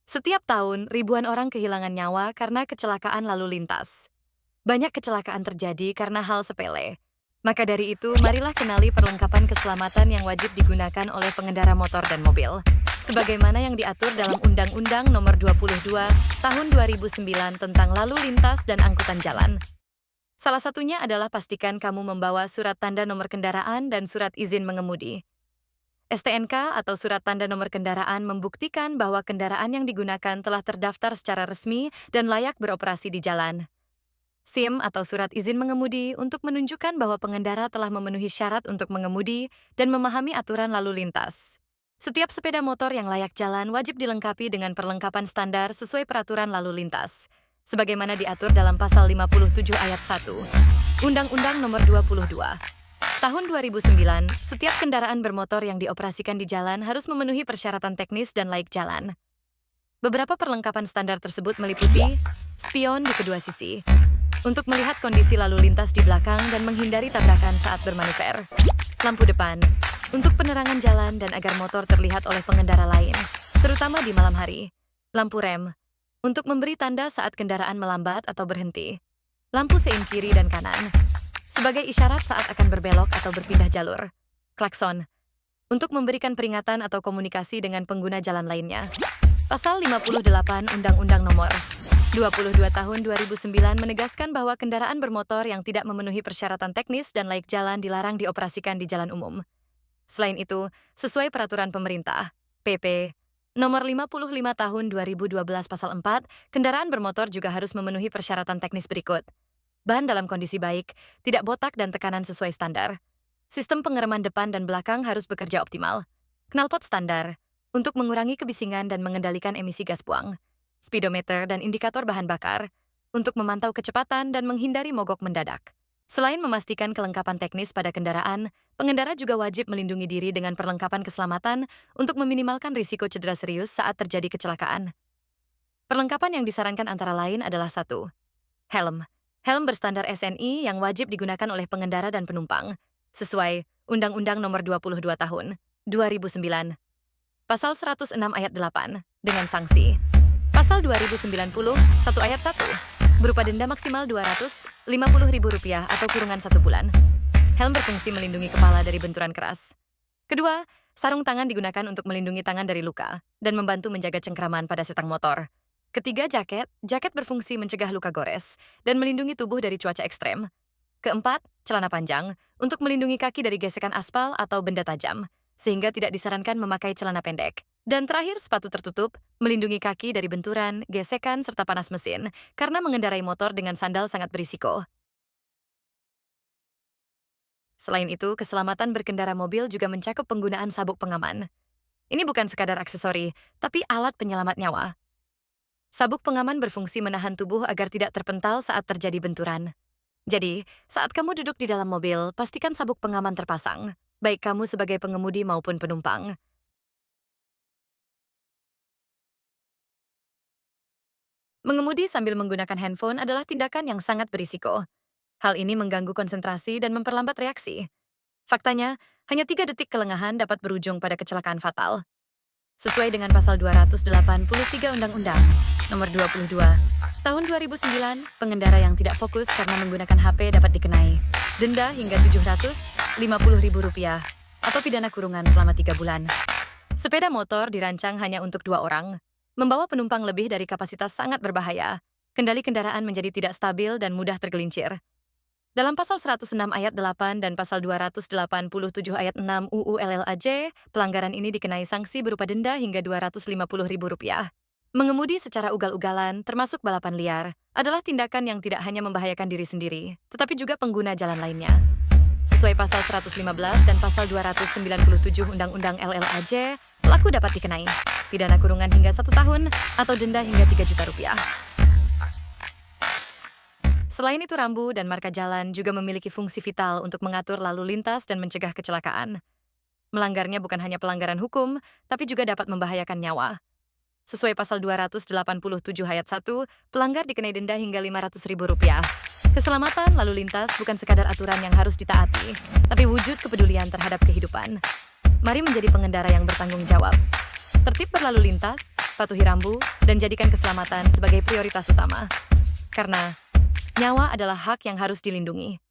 Setiap tahun, ribuan orang kehilangan nyawa karena kecelakaan lalu lintas. Banyak kecelakaan terjadi karena hal sepele. Maka dari itu, marilah kenali perlengkapan keselamatan yang wajib digunakan oleh pengendara motor dan mobil. Sebagaimana yang diatur dalam Undang-Undang Nomor 22 Tahun 2009 tentang Lalu Lintas dan Angkutan Jalan. Salah satunya adalah pastikan kamu membawa surat tanda nomor kendaraan dan surat izin mengemudi. STNK atau surat tanda nomor kendaraan membuktikan bahwa kendaraan yang digunakan telah terdaftar secara resmi dan layak beroperasi di jalan. SIM atau surat izin mengemudi untuk menunjukkan bahwa pengendara telah memenuhi syarat untuk mengemudi dan memahami aturan lalu lintas. Setiap sepeda motor yang layak jalan wajib dilengkapi dengan perlengkapan standar sesuai peraturan lalu lintas, sebagaimana diatur dalam Pasal 57 Ayat 1, Undang-Undang Nomor 22. Tahun 2009, setiap kendaraan bermotor yang dioperasikan di jalan harus memenuhi persyaratan teknis dan layak jalan. Beberapa perlengkapan standar tersebut meliputi spion di kedua sisi, untuk melihat kondisi lalu lintas di belakang dan menghindari tabrakan saat bermanuver. Lampu depan, untuk penerangan jalan dan agar motor terlihat oleh pengendara lain, terutama di malam hari. Lampu rem, untuk memberi tanda saat kendaraan melambat atau berhenti. Lampu sein kiri dan kanan, sebagai isyarat saat akan berbelok atau berpindah jalur. Klakson, untuk memberikan peringatan atau komunikasi dengan pengguna jalan lainnya. Pasal 58 Undang-Undang Nomor 22 Tahun 2009 menegaskan bahwa kendaraan bermotor yang tidak memenuhi persyaratan teknis dan layak jalan dilarang dioperasikan di jalan umum. Selain itu, sesuai peraturan pemerintah, PP Nomor 55 Tahun 2012 Pasal 4, kendaraan bermotor juga harus memenuhi persyaratan teknis berikut. Ban dalam kondisi baik, tidak botak dan tekanan sesuai standar. Sistem pengereman depan dan belakang harus bekerja optimal. Knalpot standar, untuk mengurangi kebisingan dan mengendalikan emisi gas buang. Speedometer dan indikator bahan bakar, untuk memantau kecepatan dan menghindari mogok mendadak. Selain memastikan kelengkapan teknis pada kendaraan, pengendara juga wajib melindungi diri dengan perlengkapan keselamatan untuk meminimalkan risiko cedera serius saat terjadi kecelakaan. Perlengkapan yang disarankan antara lain adalah 1. Helm. Helm berstandar SNI yang wajib digunakan oleh pengendara dan penumpang, sesuai Undang-Undang Nomor 22 Tahun 2009. Pasal 106 Ayat 8, dengan sanksi. Pasal 2090, 1 Ayat 1, berupa denda maksimal Rp250.000 atau kurungan 1 bulan. Helm berfungsi melindungi kepala dari benturan keras. Kedua, sarung tangan digunakan untuk melindungi tangan dari luka dan membantu menjaga cengkraman pada setang motor. Ketiga, jaket berfungsi mencegah luka gores dan melindungi tubuh dari cuaca ekstrem. Keempat, celana panjang untuk melindungi kaki dari gesekan aspal atau benda tajam, sehingga tidak disarankan memakai celana pendek. Dan terakhir, sepatu tertutup, melindungi kaki dari benturan, gesekan, serta panas mesin, karena mengendarai motor dengan sandal sangat berisiko. Selain itu, keselamatan berkendara mobil juga mencakup penggunaan sabuk pengaman. Ini bukan sekadar aksesori, tapi alat penyelamat nyawa. Sabuk pengaman berfungsi menahan tubuh agar tidak terpental saat terjadi benturan. Jadi, saat kamu duduk di dalam mobil, pastikan sabuk pengaman terpasang, baik kamu sebagai pengemudi maupun penumpang. Mengemudi sambil menggunakan handphone adalah tindakan yang sangat berisiko. Hal ini mengganggu konsentrasi dan memperlambat reaksi. Faktanya, hanya 3 detik kelengahan dapat berujung pada kecelakaan fatal. Sesuai dengan Pasal 283 Undang-Undang Nomor 22 Tahun 2009, pengendara yang tidak fokus karena menggunakan HP dapat dikenai denda hingga Rp750.000 atau pidana kurungan selama 3 bulan. Sepeda motor dirancang hanya untuk 2 orang. Membawa penumpang lebih dari kapasitas sangat berbahaya. Kendali kendaraan menjadi tidak stabil dan mudah tergelincir. Dalam Pasal 106 Ayat 8 dan Pasal 287 Ayat 6 UU LLAJ, pelanggaran ini dikenai sanksi berupa denda hingga Rp250.000. Mengemudi secara ugal-ugalan, termasuk balapan liar, adalah tindakan yang tidak hanya membahayakan diri sendiri, tetapi juga pengguna jalan lainnya. Sesuai Pasal 115 dan Pasal 297 Undang-Undang LLAJ, pelaku dapat dikenai pidana kurungan hingga 1 tahun atau denda hingga Rp3 juta. Selain itu, rambu dan marka jalan juga memiliki fungsi vital untuk mengatur lalu lintas dan mencegah kecelakaan. Melanggarnya bukan hanya pelanggaran hukum, tapi juga dapat membahayakan nyawa. Sesuai Pasal 287 Ayat 1, pelanggar dikenai denda hingga Rp500.000. Keselamatan lalu lintas bukan sekadar aturan yang harus ditaati, tapi wujud kepedulian terhadap kehidupan. Mari menjadi pengendara yang bertanggung jawab. Tertib berlalu lintas, patuhi rambu, dan jadikan keselamatan sebagai prioritas utama. Karena nyawa adalah hak yang harus dilindungi.